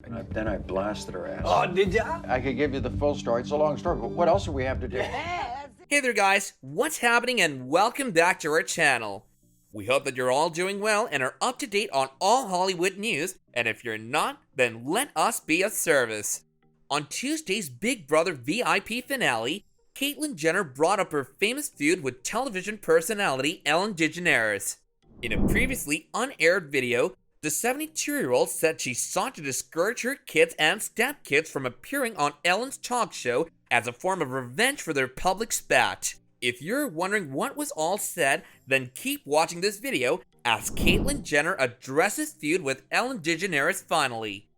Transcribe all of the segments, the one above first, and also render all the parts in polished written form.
Then I blasted her ass. Oh, did ya? I could give you the full story. It's a long story, but what else do we have to do? Hey there guys, what's happening and welcome back to our channel. We hope that you're all doing well and are up to date on all Hollywood news, and if you're not, then let us be of service. On Tuesday's Big Brother VIP finale, Caitlyn Jenner brought up her famous feud with television personality Ellen DeGeneres. In a previously unaired video, the 72-year-old said she sought to discourage her kids and stepkids from appearing on Ellen's talk show as a form of revenge for their public spat. If you're wondering what was all said, then keep watching this video as Caitlyn Jenner addresses feud with Ellen DeGeneres finally.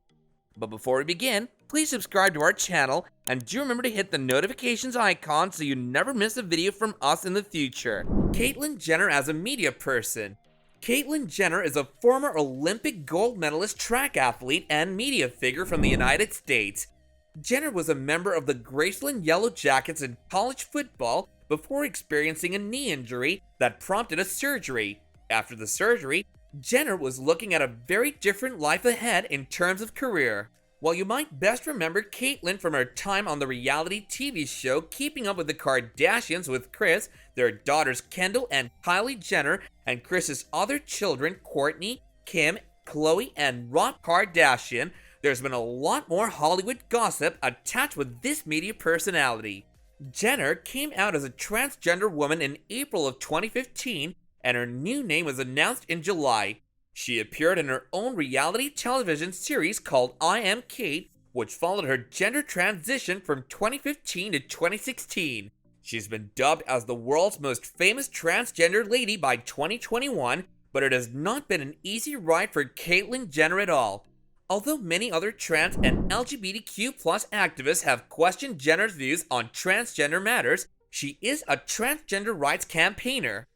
But before we begin, please subscribe to our channel and do remember to hit the notifications icon so you never miss a video from us in the future. Caitlyn Jenner as a media person. Caitlyn Jenner is a former Olympic gold medalist track athlete and media figure from the United States. Jenner was a member of the Graceland Yellow Jackets in college football before experiencing a knee injury that prompted a surgery. After the surgery, Jenner was looking at a very different life ahead in terms of career. While you might best remember Caitlyn from her time on the reality TV show Keeping Up with the Kardashians with Kris, their daughters Kendall and Kylie Jenner, and Kris's other children Kourtney, Kim, Khloe, and Rob Kardashian, there's been a lot more Hollywood gossip attached with this media personality. Jenner came out as a transgender woman in April of 2015, and her new name was announced in July. She appeared in her own reality television series called I Am Kate, which followed her gender transition from 2015 to 2016. She's been dubbed as the world's most famous transgender lady by 2021, but it has not been an easy ride for Caitlyn Jenner at all. Although many other trans and LGBTQ+ activists have questioned Jenner's views on transgender matters, she is a transgender rights campaigner.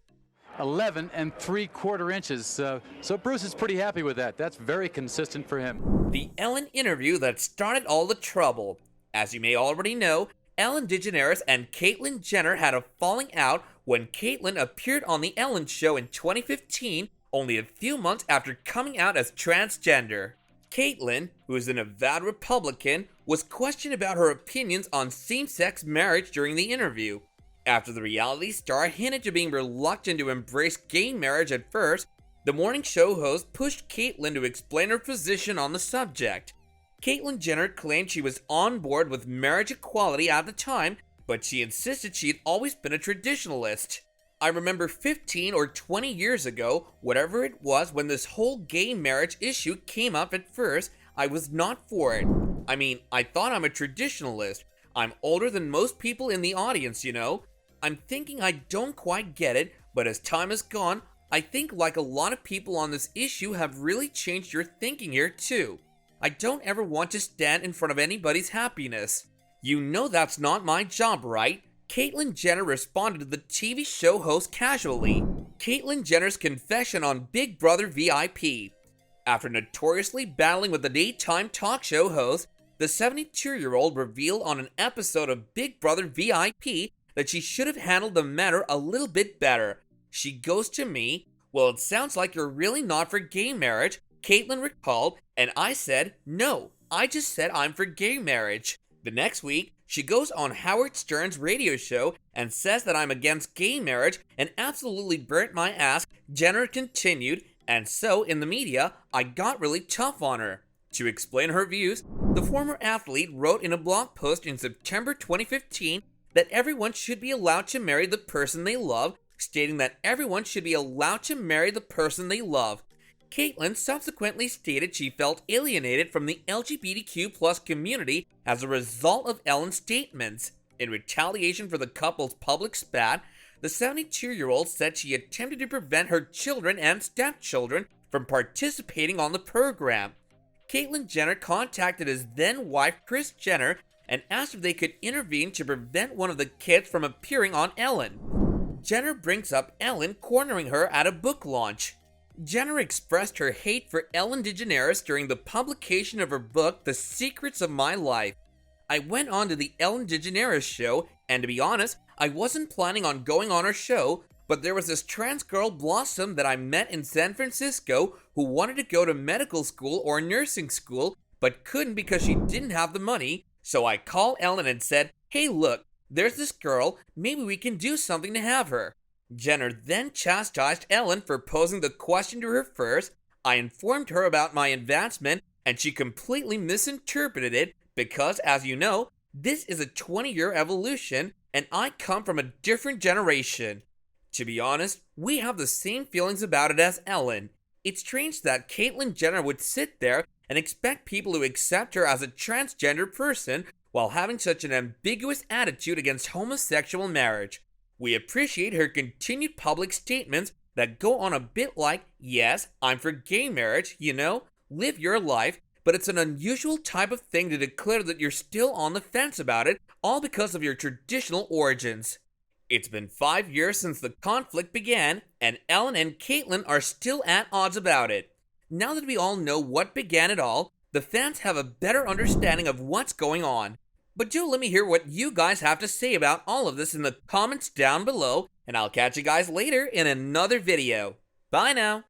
11 3/4 inches. So Bruce is pretty happy with that. That's very consistent for him. The Ellen interview that started all the trouble. As you may already know, Ellen DeGeneres and Caitlyn Jenner had a falling out when Caitlyn appeared on The Ellen Show in 2015, only a few months after coming out as transgender. Caitlyn, who is an avowed Republican, was questioned about her opinions on same-sex marriage during the interview. After the reality star hinted to being reluctant to embrace gay marriage at first, the morning show host pushed Caitlyn to explain her position on the subject. Caitlyn Jenner claimed she was on board with marriage equality at the time, but she insisted she had always been a traditionalist. I remember 15 or 20 years ago, whatever it was, when this whole gay marriage issue came up at first, I was not for it. I mean, I thought I'm a traditionalist. I'm older than most people in the audience, you know. I'm thinking I don't quite get it, but as time has gone, I think like a lot of people on this issue have really changed your thinking here too. I don't ever want to stand in front of anybody's happiness. You know that's not my job, right? Caitlyn Jenner responded to the TV show host casually. Caitlyn Jenner's confession on Big Brother VIP. After notoriously battling with the daytime talk show host, the 72-year-old revealed on an episode of Big Brother VIP that she should have handled the matter a little bit better. She goes to me, "Well, it sounds like you're really not for gay marriage," Caitlyn recalled, and I said, "No, I just said I'm for gay marriage." The next week, she goes on Howard Stern's radio show and says that I'm against gay marriage and absolutely burnt my ass, Jenner continued, and so in the media, I got really tough on her. To explain her views, the former athlete wrote in a blog post in September 2015 that everyone should be allowed to marry the person they love, stating that everyone should be allowed to marry the person they love. Caitlyn subsequently stated she felt alienated from the LGBTQ+ community as a result of Ellen's statements. In retaliation for the couple's public spat, the 72-year-old said she attempted to prevent her children and stepchildren from participating on the program. Caitlyn Jenner contacted his then-wife Kris Jenner and asked if they could intervene to prevent one of the kids from appearing on Ellen. Jenner brings up Ellen cornering her at a book launch. Jenner expressed her hate for Ellen DeGeneres during the publication of her book, The Secrets of My Life. I went on to the Ellen DeGeneres show, and to be honest, I wasn't planning on going on her show, but there was this trans girl Blossom that I met in San Francisco who wanted to go to medical school or nursing school, but couldn't because she didn't have the money. So I called Ellen and said, "Hey, look, there's this girl, maybe we can do something to have her." Jenner then chastised Ellen for posing the question to her first. I informed her about my advancement, and she completely misinterpreted it because, as you know, this is a 20-year evolution, and I come from a different generation. To be honest, we have the same feelings about it as Ellen. It's strange that Caitlyn Jenner would sit there and expect people to accept her as a transgender person while having such an ambiguous attitude against homosexual marriage. We appreciate her continued public statements that go on a bit like, "Yes, I'm for gay marriage, you know, live your life," but it's an unusual type of thing to declare that you're still on the fence about it, all because of your traditional origins. It's been 5 years since the conflict began, and Ellen and Caitlyn are still at odds about it. Now that we all know what began it all, the fans have a better understanding of what's going on. But do let me hear what you guys have to say about all of this in the comments down below, and I'll catch you guys later in another video. Bye now!